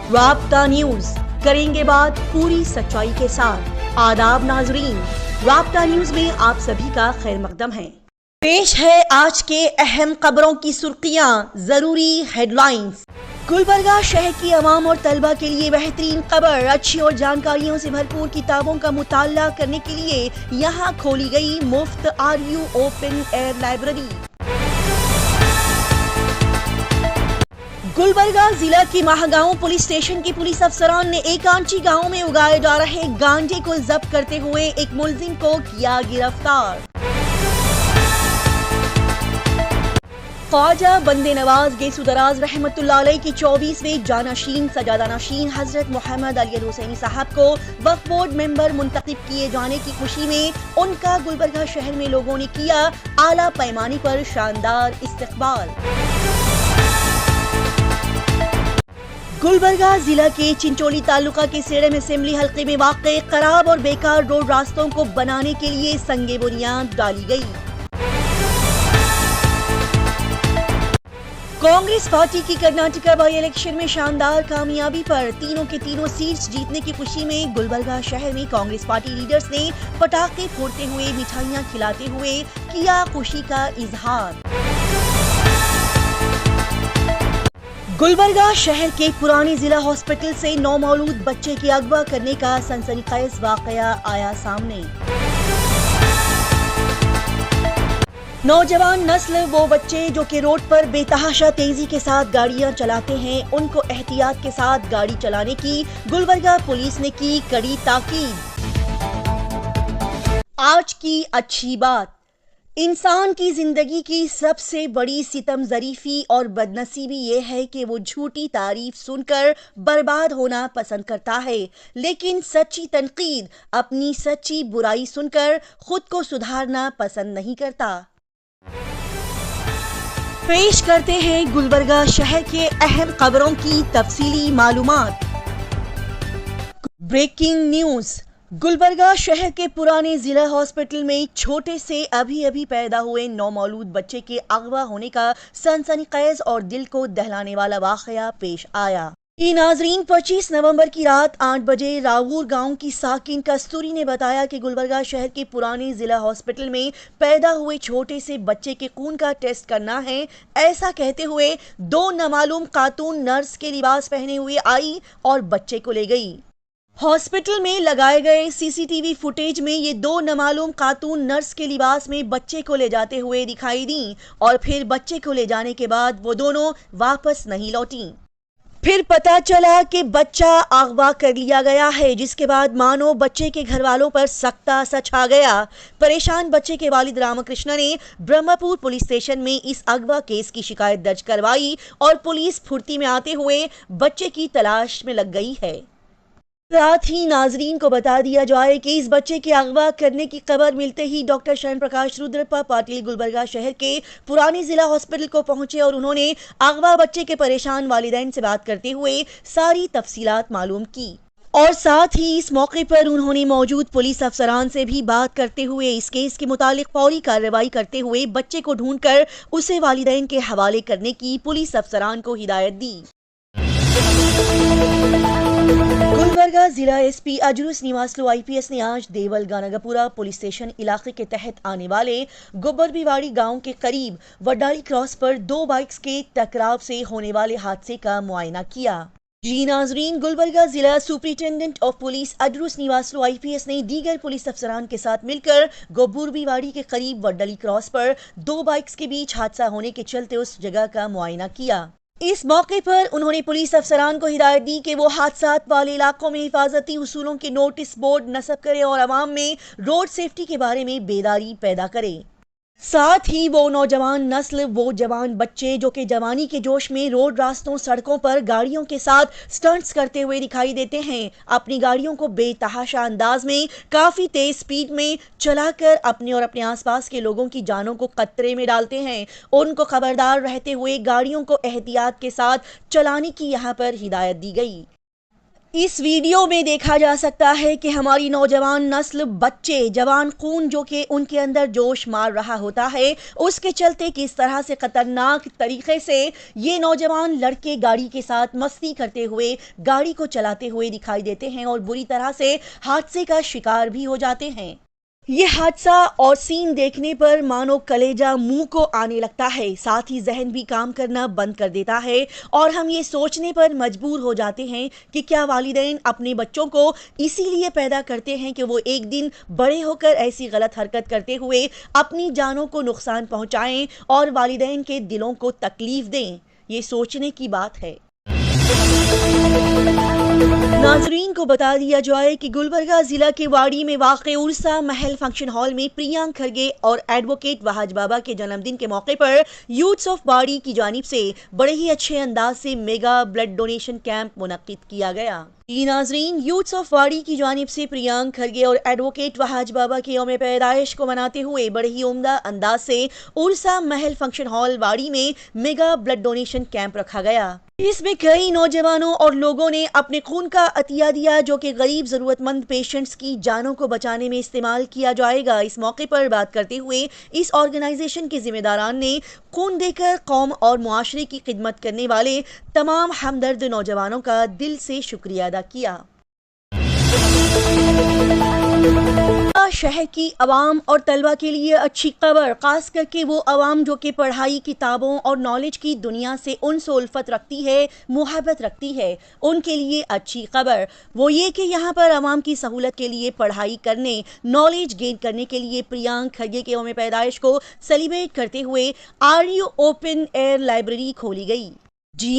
رابطہ نیوز کریں گے بات پوری سچائی کے ساتھ۔ آداب ناظرین، رابطہ نیوز میں آپ سبھی کا خیر مقدم ہے۔ پیش ہے آج کے اہم خبروں کی سرخیاں، ضروری ہیڈ لائنز۔ گلبرگہ شہر کی عوام اور طلبہ کے لیے بہترین خبر، اچھی اور جانکاریوں سے بھرپور کتابوں کا مطالعہ کرنے کے لیے یہاں کھولی گئی مفت RU open air library. Gulbarga ضلع کے ماہگاؤں پولیس اسٹیشن کے پولیس افسران نے ایکانچی گاؤں میں اگائے جا رہے گانجے کو ضبط کرتے ہوئے ایک ملزم کو کیا گرفتار۔ خواجہ بندے نواز گیسو دراز رحمت اللہ علیہ کی 24ویں جانشین سجادہ نشین حضرت محمد علی الحسینی صاحب کو وقف بورڈ ممبر منتخب کیے جانے کی خوشی میں ان کا گلبرگہ شہر میں لوگوں نے کیا اعلیٰ پیمانے پر شاندار استقبال۔ گلبرگہ ضلع کے چنچولی تعلقہ کے سیڑم اسمبلی حلقے میں واقع خراب اور بیکار روڈ راستوں کو بنانے کے لیے سنگ بنیاد ڈالی گئی۔ کانگریس پارٹی کی کرناٹکا بائی الیکشن میں شاندار کامیابی پر تینوں کے تینوں سیٹس جیتنے کی خوشی میں گلبرگہ شہر میں کانگریس پارٹی لیڈرز نے پٹاخے پھوڑتے ہوئے مٹھائیاں کھلاتے ہوئے کیا خوشی کا اظہار۔ گلبرگہ شہر کے پرانے ضلع ہاسپٹل سے نومولود بچے کے اغوا کرنے کا سنسنی خیز واقعہ آیا سامنے۔ نوجوان نسل وہ بچے جو کہ روڈ پر بے تحاشا تیزی کے ساتھ گاڑیاں چلاتے ہیں، ان کو احتیاط کے ساتھ گاڑی چلانے کی گلبرگہ پولیس نے کی کڑی تاکید۔ آج کی اچھی بات، انسان کی زندگی کی سب سے بڑی ستم ظریفی اور بدنصیبی یہ ہے کہ وہ جھوٹی تعریف سن کر برباد ہونا پسند کرتا ہے، لیکن سچی تنقید، اپنی سچی برائی سن کر خود کو سدھارنا پسند نہیں کرتا۔ پیش کرتے ہیں گلبرگہ شہر کے اہم خبروں کی تفصیلی معلومات۔ بریکنگ نیوز، گلبرگہ شہر کے پرانے ضلع ہاسپٹل میں چھوٹے سے ابھی پیدا ہوئے نومولود بچے کے اغوا ہونے کا سنسنی خیز اور دل کو دہلانے والا واقعہ پیش آیا۔ ناظرین، 25 نومبر کی رات 8 بجے راوور گاؤں کی ساکن کستوری نے بتایا کہ گلبرگہ شہر کے پرانے ضلع ہاسپٹل میں پیدا ہوئے چھوٹے سے بچے کے خون کا ٹیسٹ کرنا ہے۔ ایسا کہتے ہوئے 2 نامعلوم خاتون نرس کے لباس پہنے ہوئے آئی اور بچے کو لے گئی۔ ہاسپٹل میں لگائے گئے CCTV فوٹیج میں یہ 2 نامعلوم خاتون نرس کے لباس میں بچے کو لے جاتے ہوئے دکھائی دیں اور پھر بچے کو لے جانے کے بعد وہ دونوں واپس نہیں لوٹیں۔ پھر پتہ چلا کہ بچہ اغوا کر لیا گیا ہے، جس کے بعد مانو بچے کے گھر والوں پر سختہ سا چھا گیا۔ پریشان بچے کے والد رام کرشنا نے برہمپور پولیس اسٹیشن میں اس اغوا کیس کی شکایت درج کروائی اور پولیس پھرتی میں آتے ہوئے بچے کی تلاش میں لگ گئی ہے۔ ساتھ ہی ناظرین کو بتا دیا جائے کہ اس بچے کے اغوا کرنے کی خبر ملتے ہی ڈاکٹر شرن پرکاش رودرپا پاٹل گلبرگہ شہر کے پرانے ضلع ہاسپٹل کو پہنچے اور انہوں نے اغوا بچے کے پریشان والدین سے بات کرتے ہوئے ساری تفصیلات معلوم کی اور ساتھ ہی اس موقع پر انہوں نے موجود پولیس افسران سے بھی بات کرتے ہوئے اس کیس کے متعلق فوری کارروائی کرتے ہوئے بچے کو ڈھونڈ کر اسے والدین کے حوالے کرنے کی پولیس افسران کو ہدایت دی۔ گلبرگہ ضلع SP اجروس نیواسلو IPS نے آج دیول گانگپورہ پولیس اسٹیشن علاقے کے تحت آنے والے گوبربی واڑی گاؤں کے قریب وڈالی کراس پر 2 بائکس کے ٹکراؤ سے ہونے والے حادثے کا معائنہ کیا۔ ناظرین، گلبرگہ ضلع سپرنٹینڈنٹ آف پولیس اجروس نیواسلو IPS نے دیگر پولیس افسران کے ساتھ مل کر گوبربی واڑی کے قریب وڈالی کراس پر 2 بائکس کے بیچ حادثہ ہونے کے چلتے اس جگہ کا معائنہ کیا۔ اس موقع پر انہوں نے پولیس افسران کو ہدایت دی کہ وہ حادثات والے علاقوں میں حفاظتی اصولوں کے نوٹس بورڈ نصب کرے اور عوام میں روڈ سیفٹی کے بارے میں بیداری پیدا کرے۔ ساتھ ہی وہ نوجوان نسل وہ جوان بچے جو کہ جوانی کے جوش میں روڈ راستوں سڑکوں پر گاڑیوں کے ساتھ سٹنٹس کرتے ہوئے دکھائی دیتے ہیں، اپنی گاڑیوں کو بے تحاشا انداز میں کافی تیز سپیڈ میں چلا کر اپنے اور اپنے آس پاس کے لوگوں کی جانوں کو خطرے میں ڈالتے ہیں، ان کو خبردار رہتے ہوئے گاڑیوں کو احتیاط کے ساتھ چلانے کی یہاں پر ہدایت دی گئی۔ اس ویڈیو میں دیکھا جا سکتا ہے کہ ہماری نوجوان نسل بچے جوان خون جو کہ ان کے اندر جوش مار رہا ہوتا ہے اس کے چلتے کس طرح سے خطرناک طریقے سے یہ نوجوان لڑکے گاڑی کے ساتھ مستی کرتے ہوئے گاڑی کو چلاتے ہوئے دکھائی دیتے ہیں اور بری طرح سے حادثے کا شکار بھی ہو جاتے ہیں۔ یہ حادثہ اور سین دیکھنے پر مانو کلیجہ منہ کو آنے لگتا ہے، ساتھ ہی ذہن بھی کام کرنا بند کر دیتا ہے اور ہم یہ سوچنے پر مجبور ہو جاتے ہیں کہ کیا والدین اپنے بچوں کو اسی لیے پیدا کرتے ہیں کہ وہ ایک دن بڑے ہو کر ایسی غلط حرکت کرتے ہوئے اپنی جانوں کو نقصان پہنچائیں اور والدین کے دلوں کو تکلیف دیں؟ یہ سوچنے کی بات ہے۔ ناظرین کو بتا دیا جائے کہ گلبرگہ ضلع کے واڑی میں واقع عرصہ محل فنکشن ہال میں پریانک کھرگے اور ایڈوکیٹ وحاج بابا کے جنم دن کے موقع پر یوتھس آف واڑی کی جانب سے بڑے ہی اچھے انداز سے میگا بلڈ ڈونیشن کیمپ منعقد کیا گیا۔ ناظرین، یوتھس آف واڑی کی جانب سے پریانک کھرگے اور ایڈوکیٹ وحاج بابا کے یوم پیدائش کو مناتے ہوئے بڑے ہی عمدہ انداز سے عرصہ محل فنکشن ہال واڑی میں میگا بلڈ ڈونیشن کیمپ رکھا گیا۔ اس میں کئی نوجوانوں اور لوگوں نے اپنے خون کا عطیہ دیا جو کہ غریب ضرورت مند پیشنٹس کی جانوں کو بچانے میں استعمال کیا جائے گا۔ اس موقع پر بات کرتے ہوئے اس آرگنائزیشن کے ذمہ داران نے خون دے کر قوم اور معاشرے کی خدمت کرنے والے تمام ہمدرد نوجوانوں کا دل سے شکریہ ادا کیا۔ شہر کی عوام اور طلبہ کے لیے اچھی خبر، خاص کر کے وہ عوام جو کہ پڑھائی، کتابوں اور نالج کی دنیا سے انس و الفت رکھتی ہے، محبت رکھتی ہے، ان کے لیے اچھی خبر وہ یہ کہ یہاں پر عوام کی سہولت کے لیے پڑھائی کرنے، نالج گین کرنے کے لیے پریانک کھرگے کے یوم پیدائش کو سیلیبریٹ کرتے ہوئے آریو اوپن ایئر لائبریری کھولی گئی۔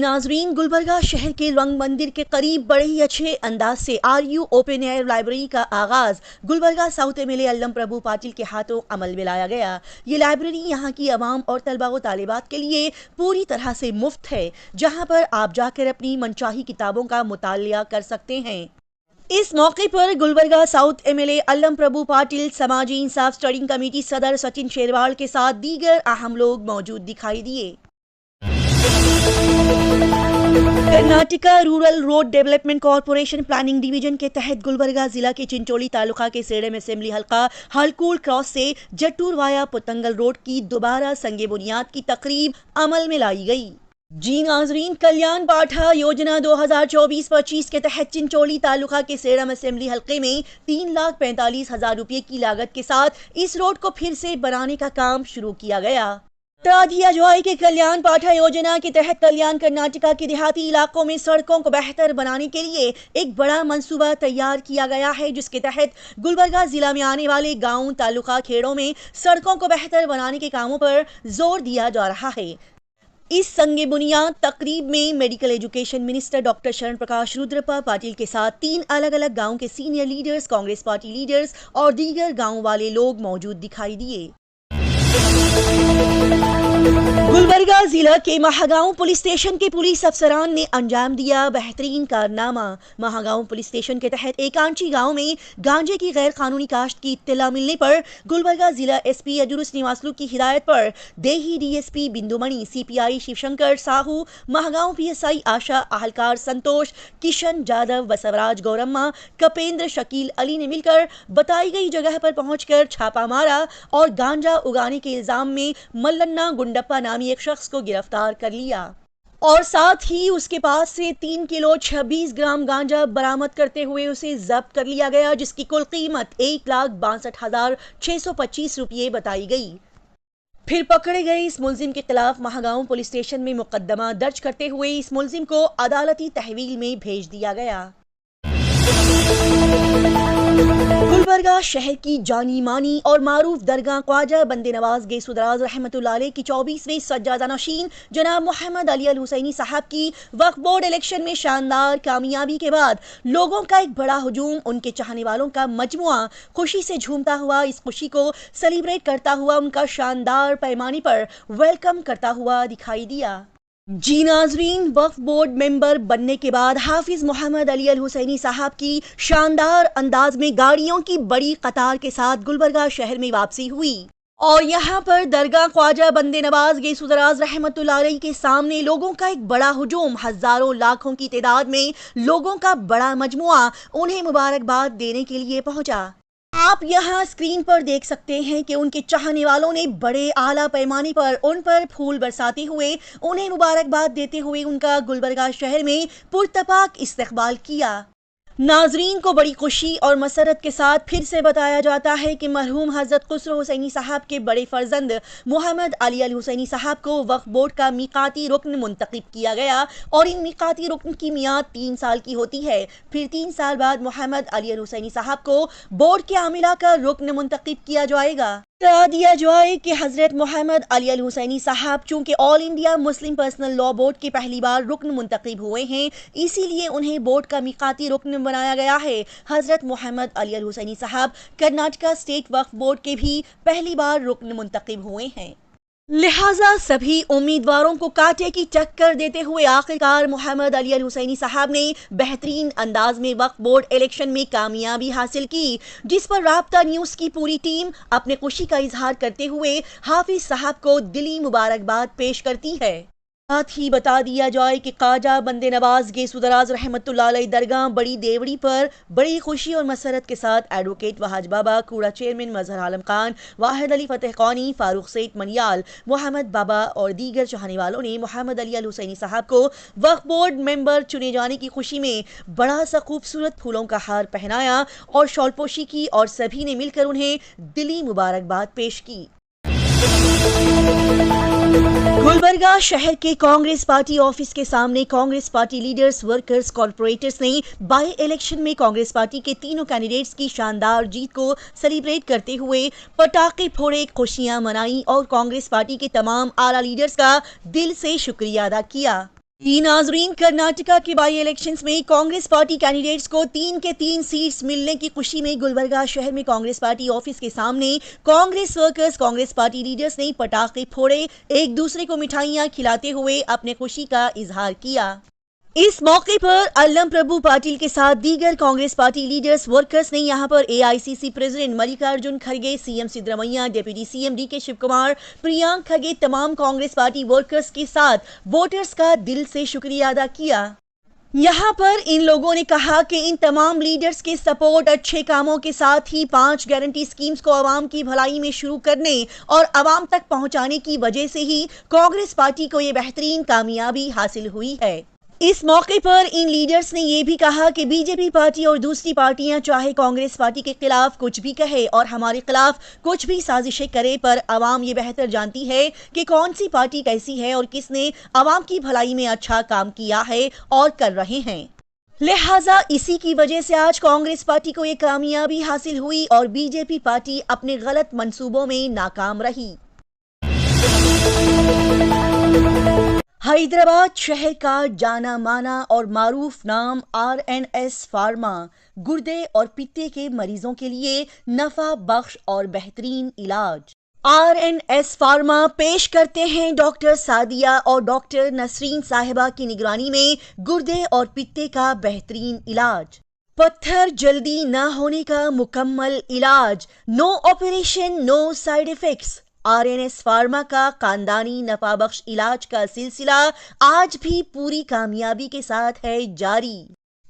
ناظرین، گلبرگہ شہر کے رنگ مندر کے قریب بڑے ہی اچھے انداز سے آریو اوپن ایئر لائبریری کا آغاز Gulbarga south M L A Allam Prabhu Patil کے ہاتھوں عمل میں لایا گیا۔ یہ لائبریری یہاں کی عوام اور طلبہ و طالبات کے لیے پوری طرح سے مفت ہے، جہاں پر آپ جا کر اپنی منچاہی کتابوں کا مطالعہ کر سکتے ہیں۔ اس موقع پر Gulbarga south M L A Allam Prabhu Patil, سماجی انصاف اسٹڈنگ کمیٹی صدر سچن شیروال کے ساتھ دیگر اہم لوگ موجود دکھائی دیے۔ Karnataka rural road development corporation planning division کے تحت گلبرگہ ضلع کے چنچولی تعلقہ کے سیڑم اسمبلی حلقہ ہلکول کراس سے جٹور وایا پتنگل روڈ کی دوبارہ سنگ بنیاد کی تقریب عمل میں لائی گئی۔ ناظرین، کلیان پاٹھا یوجنا 2024-25 کے تحت چنچولی تعلقہ کے سیڑم اسمبلی حلقے میں 3,45,000 روپے کی لاگت کے ساتھ اس روڈ کو پھر سے بنانے کا کام شروع کیا گیا۔ بتا دیا جائے کہ کلیان پاٹھا یوجنا کے تحت کلیان کرناٹکا کے دیہاتی علاقوں میں سڑکوں کو بہتر بنانے کے لیے ایک بڑا منصوبہ تیار کیا گیا ہے، جس کے تحت گلبرگہ ضلع میں آنے والے گاؤں، تعلقہ، کھیڑوں میں سڑکوں کو بہتر بنانے کے کاموں پر زور دیا جا رہا ہے۔ اس سنگ بنیاد تقریب میں میڈیکل ایجوکیشن منسٹر ڈاکٹر شرن پرکاش رودرپا پاٹل کے ساتھ 3 الگ الگ گاؤں کے senior leaders, Congress party leaders اور دیگر گاؤں والے لوگ موجود دکھائی دیے۔ گلبرگہ ضلع کے مہاگاؤں پولیس اسٹیشن کے پولیس افسران نے انجام دیا بہترین کارنامہ۔ مہاگاؤں پولیس اسٹیشن کے تحت ایکانچی گاؤں میں گانجے کی غیر قانونی کاشت کی اطلاع ملنے پر گلبرگہ ضلع ایس پی اجروس نیواسلو کی ہدایت پر دیہی D S P Bindu Mani, C P I Shiv Shankar Sahu, Mahagaon P S I Asha, اہلکار سنتوش، کشن جادو، بسوراج گورما، کپیندر، شکیل علی نے مل کر بتائی گئی جگہ پر پہنچ کر چھاپا مارا اور گانجا اگانے کے الزام میں ملنا گنڈپا نامی ایک شخص کو گرفتار کر لیا اور ساتھ ہی اس کے پاس سے 3 کلو 26 گرام گانجا برآمد کرتے ہوئے اسے ضبط کر لیا گیا، جس کی کل قیمت 1,62,625 روپے بتائی گئی۔ پھر پکڑے گئے اس ملزم کے خلاف مہاگاؤں پولیس اسٹیشن میں مقدمہ درج کرتے ہوئے اس ملزم کو عدالتی تحویل میں بھیج دیا گیا۔ گلبرگہ شہر کی جانی مانی اور معروف درگاہ خواجہ بندے نواز گیسو دراز رحمۃ اللہ علیہ کی 24ویں سجادہ نشین جناب محمد علی الحسینی صاحب کی وقف بورڈ الیکشن میں شاندار کامیابی کے بعد لوگوں کا ایک بڑا ہجوم، ان کے چاہنے والوں کا مجموعہ خوشی سے جھومتا ہوا اس خوشی کو سیلیبریٹ کرتا ہوا ان کا شاندار پیمانے پر ویلکم کرتا ہوا دکھائی دیا۔ ناظرین، وقف بورڈ ممبر بننے کے بعد حافظ محمد علی الحسینی صاحب کی شاندار انداز میں گاڑیوں کی بڑی قطار کے ساتھ گلبرگہ شہر میں واپسی ہوئی اور یہاں پر درگاہ خواجہ بندے نواز گیس دراز رحمت اللہ علیہ کے سامنے لوگوں کا ایک بڑا ہجوم، ہزاروں لاکھوں کی تعداد میں لوگوں کا بڑا مجموعہ انہیں مبارکباد دینے کے لیے پہنچا۔ آپ یہاں اسکرین پر دیکھ سکتے ہیں کہ ان کے چاہنے والوں نے بڑے اعلیٰ پیمانے پر ان پر پھول برساتے ہوئے انہیں مبارکباد دیتے ہوئے ان کا گلبرگہ شہر میں پرتپاک استقبال کیا۔ ناظرین کو بڑی خوشی اور مسرت کے ساتھ پھر سے بتایا جاتا ہے کہ مرحوم حضرت خسرو حسینی صاحب کے بڑے فرزند محمد علی الحسینی صاحب کو وقف بورڈ کا میقاتی رکن منتخب کیا گیا اور ان میقاتی رکن کی میعاد 3 سال کی ہوتی ہے۔ پھر 3 سال بعد محمد علی الحسینی صاحب کو بورڈ کے عاملہ کا رکن منتخب کیا جائے گا۔ بتا دیا جائے کہ حضرت محمد علی الحسینی صاحب چونکہ آل انڈیا مسلم پرسنل لا بورڈ کے پہلی بار رکن منتخب ہوئے ہیں، اسی لیے انہیں بورڈ کا میقاتی رکن بنایا گیا ہے۔ حضرت محمد علی الحسینی صاحب کرناٹکا اسٹیٹ وقف بورڈ کے بھی پہلی بار رکن منتخب ہوئے ہیں، لہٰذا سبھی امیدواروں کو کانٹے کی ٹکر دیتے ہوئے آخرکار محمد علی الحسینی صاحب نے بہترین انداز میں وقف بورڈ الیکشن میں کامیابی حاصل کی، جس پر رابطہ نیوز کی پوری ٹیم اپنے خوشی کا اظہار کرتے ہوئے حافظ صاحب کو دلی مبارکباد پیش کرتی ہے۔ ساتھ ہی بتا دیا جائے کہ خواجہ بندے نواز گیس دراز رحمت اللہ علیہ درگاہ بڑی دیوڑی پر بڑی خوشی اور مسرت کے ساتھ ایڈوکیٹ وحاج بابا، کوڑا چیئرمین مظہر عالم خان، واحد علی فتح قانی، فاروق سیٹ منیال، محمد بابا اور دیگر چاہنے والوں نے محمد علی الحسینی صاحب کو وقف بورڈ ممبر چنے جانے کی خوشی میں بڑا سا خوبصورت پھولوں کا ہار پہنایا اور شال پوشی کی اور سبھی نے مل کر انہیں دلی مبارکباد پیش کی۔ گلبرگہ شہر کے کانگریس پارٹی آفس کے سامنے Congress party leaders, workers, corporators نے بائی الیکشن میں کانگریس پارٹی کے تینوں کینڈیڈیٹس کی شاندار جیت کو سیلیبریٹ کرتے ہوئے پٹاخے پھوڑے، خوشیاں منائیں اور کانگریس پارٹی کے تمام اعلیٰ لیڈرز کا دل سے شکریہ ادا کیا۔ ناظرین، کرناٹکا کے بائی الیکشنز میں کانگریس پارٹی کینڈیڈیٹس کو 3 کے 3 سیٹس ملنے کی خوشی میں گلبرگہ شہر میں کانگریس پارٹی آفس کے سامنے Congress workers, Congress party leaders نے پٹاخے پھوڑے، ایک دوسرے کو مٹھائیاں کھلاتے ہوئے اپنے خوشی کا اظہار کیا۔ اس موقع پر الم پربھو پاٹل کے ساتھ دیگر کانگریس پارٹی لیڈرز، ورکرز نے یہاں پر AICC president Mallikarjun Kharge, CM Siddaramaiah, deputy CM DK Shiv Kumar, Priyank Kharge, تمام کانگریس پارٹی ورکرز کے ساتھ ووٹرز کا دل سے شکریہ ادا کیا۔ یہاں پر ان لوگوں نے کہا کہ ان تمام لیڈرز کے سپورٹ، اچھے کاموں کے ساتھ ہی 5 گارنٹی سکیمز کو عوام کی بھلائی میں شروع کرنے اور عوام تک پہنچانے کی وجہ سے ہی کانگریس پارٹی کو یہ بہترین کامیابی حاصل ہوئی ہے۔ اس موقع پر ان لیڈرز نے یہ بھی کہا کہ BJP پارٹی اور دوسری پارٹیاں چاہے کانگریس پارٹی کے خلاف کچھ بھی کہے اور ہمارے خلاف کچھ بھی سازشیں کرے، پر عوام یہ بہتر جانتی ہے کہ کون سی پارٹی کیسی ہے اور کس نے عوام کی بھلائی میں اچھا کام کیا ہے اور کر رہے ہیں۔ لہٰذا اسی کی وجہ سے آج کانگریس پارٹی کو یہ کامیابی حاصل ہوئی اور BJP پارٹی اپنے غلط منصوبوں میں ناکام رہی۔ حیدرآباد شہر کا جانا مانا اور معروف نام RNS فارما گردے اور پتے کے مریضوں کے لیے نفع بخش اور بہترین علاج۔ RNS فارما پیش کرتے ہیں ڈاکٹر سعدیہ اور ڈاکٹر نسرین صاحبہ کی نگرانی میں گردے اور پتے کا بہترین علاج، پتھر جلدی نہ ہونے کا مکمل علاج، نو آپریشن، نو سائیڈ ایفیکٹس۔ RNS فارما کا خاندانی نفع بخش علاج کا سلسلہ آج بھی پوری کامیابی کے ساتھ ہے جاری۔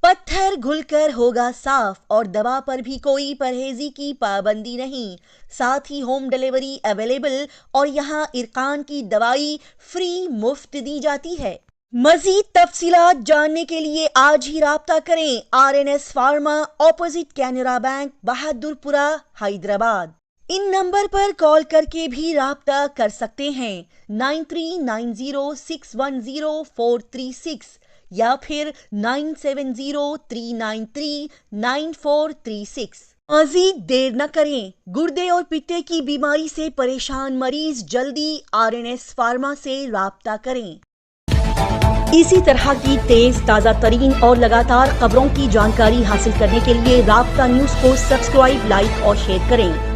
پتھر گھل کر ہوگا صاف اور دوا پر بھی کوئی پرہیزی کی پابندی نہیں، ساتھ ہی ہوم ڈیلیوری اویلیبل اور یہاں ارکان کی دوائی فری مفت دی جاتی ہے۔ مزید تفصیلات جاننے کے لیے آج ہی رابطہ کریں۔ RNS pharma, opposite Canara bank, Bahadurpura, Hyderabad. ان نمبر پر کال کر کے بھی رابطہ کر سکتے ہیں 9390610436 یا پھر 9703939436۔ مزید دیر نہ کریں، گردے اور پتے کی بیماری سے پریشان مریض جلدی RNS فارما سے رابطہ کریں۔ اسی طرح کی تیز، تازہ ترین اور لگاتار خبروں کی جانکاری حاصل کرنے کے لیے رابطہ نیوز کو سبسکرائب، لائک اور شیئر کریں۔